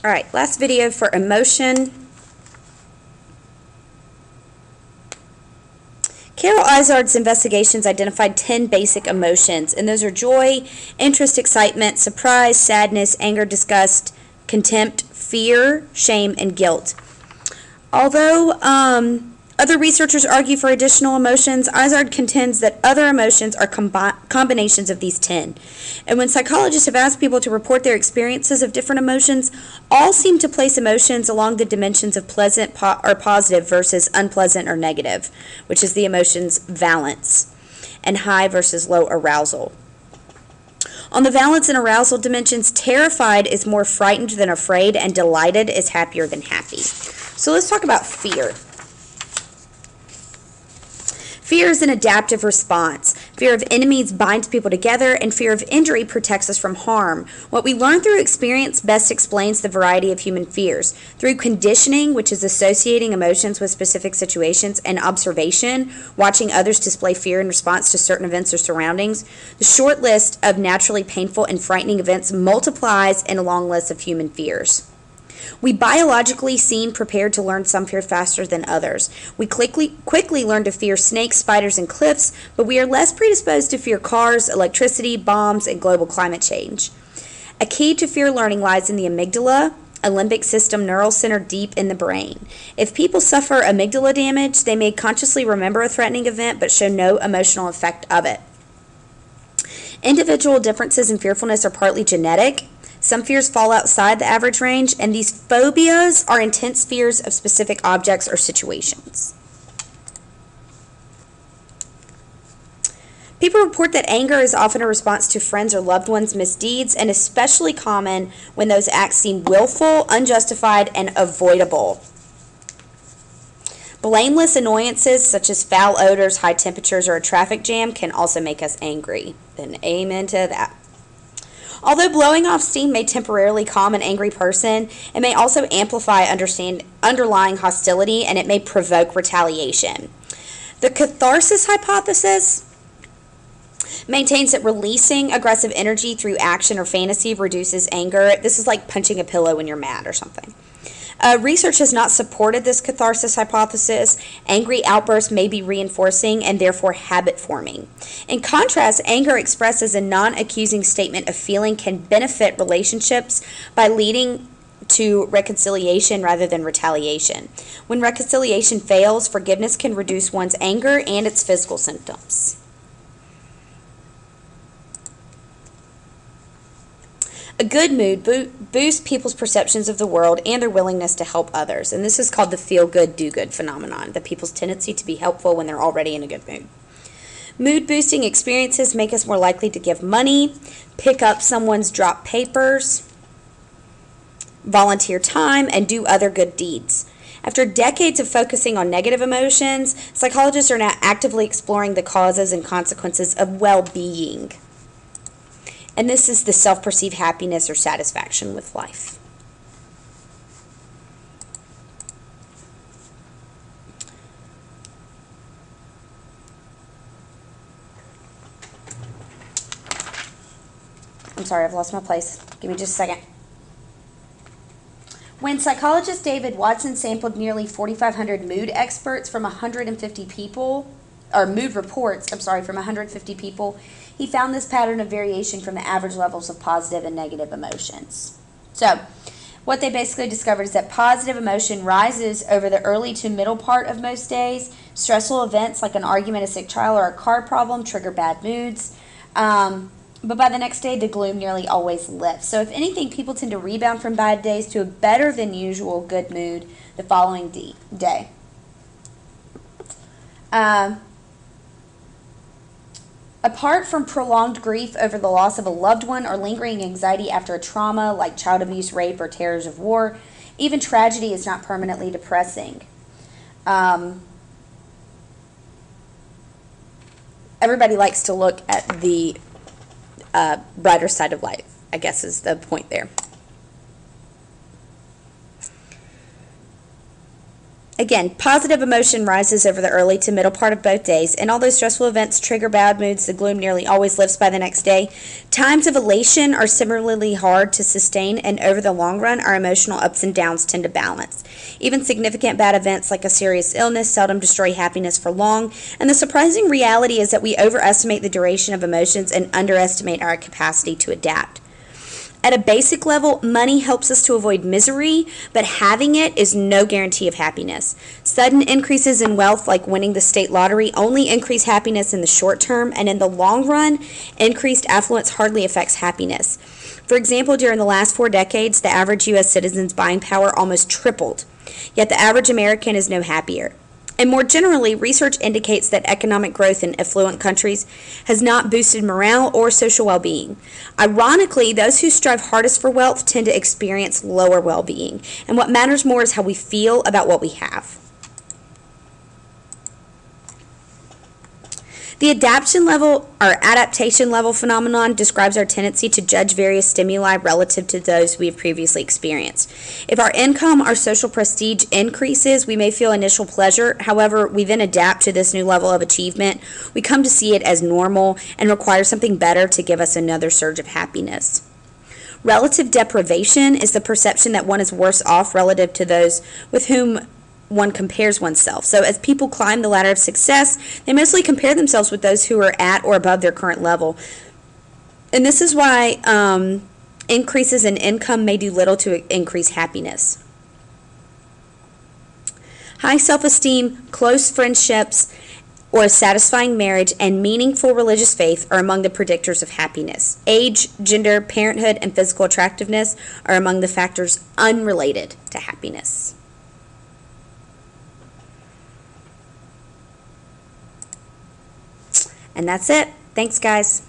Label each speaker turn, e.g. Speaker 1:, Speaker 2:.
Speaker 1: All right, last video for emotion. Carol Izard's investigations identified 10 basic emotions, and those are joy, interest, excitement, surprise, sadness, anger, disgust, contempt, fear, shame, and guilt. Although other researchers argue for additional emotions, Izard contends that other emotions are combinations of these 10. And when psychologists have asked people to report their experiences of different emotions, all seem to place emotions along the dimensions of pleasant or positive versus unpleasant or negative, which is the emotions valence, and high versus low arousal. On the valence and arousal dimensions, terrified is more frightened than afraid, and delighted is happier than happy. So let's talk about fear. Fear is an adaptive response. Fear of enemies binds people together, and fear of injury protects us from harm. What we learn through experience best explains the variety of human fears. Through conditioning, which is associating emotions with specific situations, and observation, watching others display fear in response to certain events or surroundings, the short list of naturally painful and frightening events multiplies in a long list of human fears. We biologically seem prepared to learn some fear faster than others. We quickly learn to fear snakes, spiders, and cliffs, but we are less predisposed to fear cars, electricity, bombs, and global climate change. A key to fear learning lies in the amygdala, a limbic system neural center deep in the brain. If people suffer amygdala damage, they may consciously remember a threatening event but show no emotional effect of it. Individual differences in fearfulness are partly genetic. Some fears fall outside the average range, and these phobias are intense fears of specific objects or situations. People report that anger is often a response to friends or loved ones' misdeeds, and especially common when those acts seem willful, unjustified, and avoidable. Blameless annoyances such as foul odors, high temperatures, or a traffic jam can also make us angry. Then amen to that. Although blowing off steam may temporarily calm an angry person, it may also amplify underlying hostility, and it may provoke retaliation. The catharsis hypothesis maintains that releasing aggressive energy through action or fantasy reduces anger. This is like punching a pillow when you're mad or something. Research has not supported this catharsis hypothesis. Angry outbursts may be reinforcing and therefore habit forming. In contrast, anger expressed as a non-accusing statement of feeling can benefit relationships by leading to reconciliation rather than retaliation. When reconciliation fails, forgiveness can reduce one's anger and its physical symptoms. A good mood boosts people's perceptions of the world and their willingness to help others. And this is called the feel-good, do-good phenomenon, the people's tendency to be helpful when they're already in a good mood. Mood-boosting experiences make us more likely to give money, pick up someone's dropped papers, volunteer time, and do other good deeds. After decades of focusing on negative emotions, psychologists are now actively exploring the causes and consequences of well-being. And this is the self-perceived happiness or satisfaction with life. I'm sorry, I've lost my place. Give me just a second. When psychologist David Watson sampled nearly 4,500 mood experts from 150 people, or mood reports, from 150 people, he found this pattern of variation from the average levels of positive and negative emotions. So, what they basically discovered is that positive emotion rises over the early to middle part of most days. Stressful events like an argument, a sick child, or a car problem trigger bad moods. But by the next day, the gloom nearly always lifts. So if anything, people tend to rebound from bad days to a better than usual good mood the following day. Apart from prolonged grief over the loss of a loved one or lingering anxiety after a trauma like child abuse, rape, or terrors of war, even tragedy is not permanently depressing. Everybody likes to look at the brighter side of life, I guess is the point there. Again, positive emotion rises over the early to middle part of both days, and although stressful events trigger bad moods, the gloom nearly always lifts by the next day. Times of elation are similarly hard to sustain, and over the long run, our emotional ups and downs tend to balance. Even significant bad events like a serious illness seldom destroy happiness for long, and the surprising reality is that we overestimate the duration of emotions and underestimate our capacity to adapt. At a basic level, money helps us to avoid misery, but having it is no guarantee of happiness. Sudden increases in wealth, like winning the state lottery, only increase happiness in the short term, and in the long run, increased affluence hardly affects happiness. For example, during the last 4 decades, the average U.S. citizen's buying power almost tripled, yet the average American is no happier. And more generally, research indicates that economic growth in affluent countries has not boosted morale or social well-being. Ironically, those who strive hardest for wealth tend to experience lower well-being, and what matters more is how we feel about what we have. The adaptation level phenomenon describes our tendency to judge various stimuli relative to those we have previously experienced. If our income or social prestige increases, we may feel initial pleasure. However, we then adapt to this new level of achievement. We come to see it as normal and require something better to give us another surge of happiness. Relative deprivation is the perception that one is worse off relative to those with whom one compares oneself. So as people climb the ladder of success, they mostly compare themselves with those who are at or above their current level. And this is why increases in income may do little to increase happiness. High self-esteem, close friendships, or a satisfying marriage and meaningful religious faith are among the predictors of happiness. Age, gender, parenthood, and physical attractiveness are among the factors unrelated to happiness. And that's it. Thanks, guys.